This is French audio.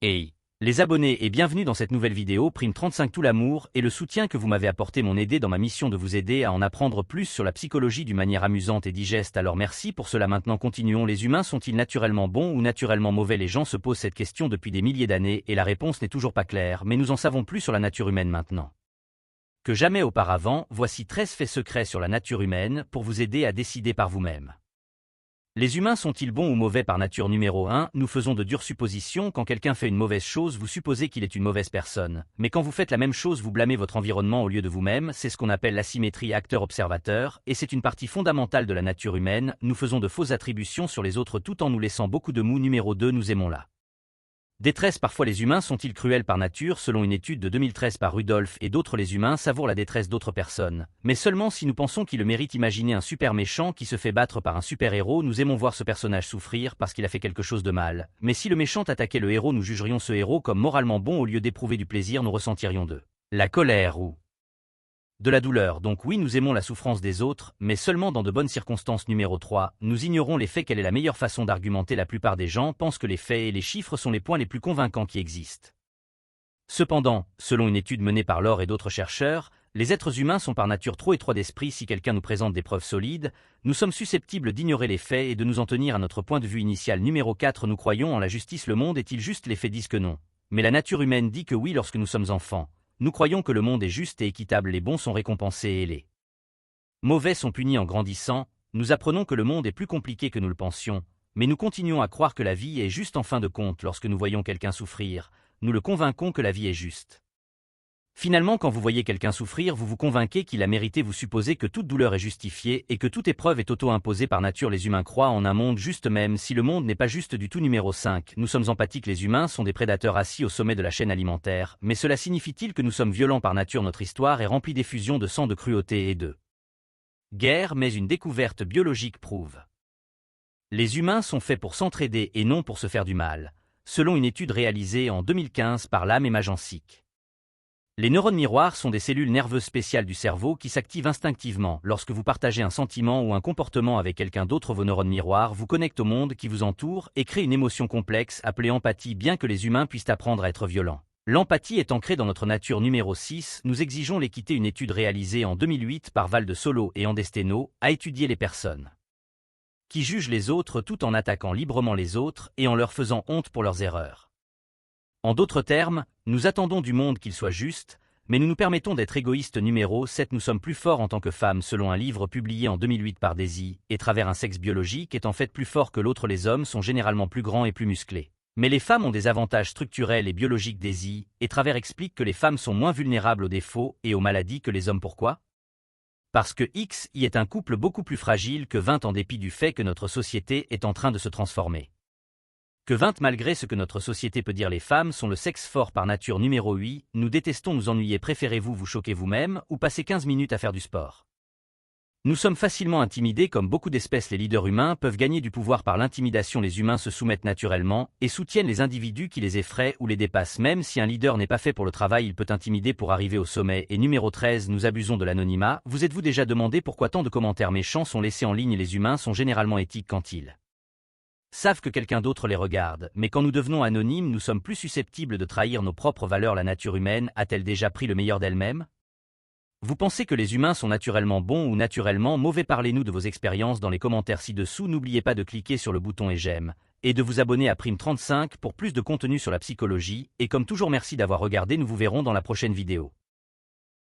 Hey, les abonnés et bienvenue dans cette nouvelle vidéo Prime 35 tout l'amour et le soutien que vous m'avez apporté m'ont aidé dans ma mission de vous aider à en apprendre plus sur la psychologie d'une manière amusante et digeste, alors merci pour cela. Maintenant continuons. Les humains sont-ils naturellement bons ou naturellement mauvais? Les gens se posent cette question depuis des milliers d'années et la réponse n'est toujours pas claire, mais nous en savons plus sur la nature humaine maintenant que jamais auparavant. Voici 13 faits secrets sur la nature humaine pour vous aider à décider par vous-même. Les humains sont-ils bons ou mauvais par nature? Numéro 1. Nous faisons de dures suppositions. Quand quelqu'un fait une mauvaise chose, vous supposez qu'il est une mauvaise personne. Mais quand vous faites la même chose, vous blâmez votre environnement au lieu de vous-même. C'est ce qu'on appelle l'asymétrie acteur-observateur, et c'est une partie fondamentale de la nature humaine. Nous faisons de fausses attributions sur les autres tout en nous laissant beaucoup de mou. Numéro 2. Nous aimons la détresse. Parfois les humains sont-ils cruels par nature? Selon une étude de 2013 par Rudolph et d'autres, les humains savourent la détresse d'autres personnes, mais seulement si nous pensons qu'ils le méritent. Imaginez un super méchant qui se fait battre par un super héros. Nous aimons voir ce personnage souffrir parce qu'il a fait quelque chose de mal, mais si le méchant attaquait le héros, nous jugerions ce héros comme moralement bon. Au lieu d'éprouver du plaisir, nous ressentirions de la colère ou de la douleur. Donc oui, nous aimons la souffrance des autres, mais seulement dans de bonnes circonstances. Numéro 3. Nous ignorons les faits. Quelle est la meilleure façon d'argumenter? La plupart des gens pensent que les faits et les chiffres sont les points les plus convaincants qui existent. Cependant, selon une étude menée par Laure et d'autres chercheurs, les êtres humains sont par nature trop étroits d'esprit. Si quelqu'un nous présente des preuves solides, nous sommes susceptibles d'ignorer les faits et de nous en tenir à notre point de vue initial. Numéro 4. Nous croyons en la justice. Le monde est-il juste? Les faits disent que non, mais la nature humaine dit que oui. Lorsque nous sommes enfants, nous croyons que le monde est juste et équitable. Les bons sont récompensés et les mauvais sont punis. En grandissant, nous apprenons que le monde est plus compliqué que nous le pensions, mais nous continuons à croire que la vie est juste. En fin de compte, lorsque nous voyons quelqu'un souffrir, nous le convainquons que la vie est juste. Finalement, quand vous voyez quelqu'un souffrir, vous vous convainquez qu'il a mérité. Vous supposez que toute douleur est justifiée et que toute épreuve est auto-imposée par nature. Les humains croient en un monde juste même si le monde n'est pas juste du tout. Numéro 5. Nous sommes empathiques. Les humains sont des prédateurs assis au sommet de la chaîne alimentaire, mais cela signifie-t-il que nous sommes violents par nature? Notre histoire est remplie d'effusions de sang, de cruauté et de guerre, mais une découverte biologique prouve les humains sont faits pour s'entraider et non pour se faire du mal, selon une étude réalisée en 2015 par Lam et Majancic. Les neurones miroirs sont des cellules nerveuses spéciales du cerveau qui s'activent instinctivement lorsque vous partagez un sentiment ou un comportement avec quelqu'un d'autre. Vos neurones miroirs vous connectent au monde qui vous entoure et créent une émotion complexe appelée empathie. Bien que les humains puissent apprendre à être violents, l'empathie est ancrée dans notre nature. Numéro 6. Nous exigeons l'équité. Une étude réalisée en 2008 par Val de Solo et Andesteno a étudié les personnes qui jugent les autres tout en attaquant librement les autres et en leur faisant honte pour leurs erreurs. En d'autres termes, nous attendons du monde qu'il soit juste, mais nous nous permettons d'être égoïstes. Numéro 7. Nous sommes plus forts en tant que femmes. Selon un livre publié en 2008 par Daisy, et travers un sexe biologique est en fait plus fort que l'autre. Les hommes sont généralement plus grands et plus musclés, mais les femmes ont des avantages structurels et biologiques. Daisy et travers explique que les femmes sont moins vulnérables aux défauts et aux maladies que les hommes. Pourquoi? Parce que X y est un couple beaucoup plus fragile que 20 en dépit du fait que notre société est en train de se transformer. Que 20 malgré ce que notre société peut dire, les femmes sont le sexe fort par nature. Numéro 8. Nous détestons nous ennuyer. Préférez-vous vous choquer vous-même ou passer 15 minutes à faire du sport? Nous sommes facilement intimidés comme beaucoup d'espèces. Les leaders humains peuvent gagner du pouvoir par l'intimidation. Les humains se soumettent naturellement et soutiennent les individus qui les effraient ou les dépassent. Même si un leader n'est pas fait pour le travail, il peut intimider pour arriver au sommet. Et numéro 13. Nous abusons de l'anonymat. Vous êtes-vous déjà demandé pourquoi tant de commentaires méchants sont laissés en ligne? Les humains sont généralement éthiques quand ils savent que quelqu'un d'autre les regarde, mais quand nous devenons anonymes, nous sommes plus susceptibles de trahir nos propres valeurs. La nature humaine a-t-elle déjà pris le meilleur d'elle-même? Vous pensez que les humains sont naturellement bons ou naturellement mauvais? Parlez-nous de vos expériences dans les commentaires ci-dessous. N'oubliez pas de cliquer sur le bouton et j'aime, et de vous abonner à Prime 35 pour plus de contenu sur la psychologie, et comme toujours merci d'avoir regardé. Nous vous verrons dans la prochaine vidéo.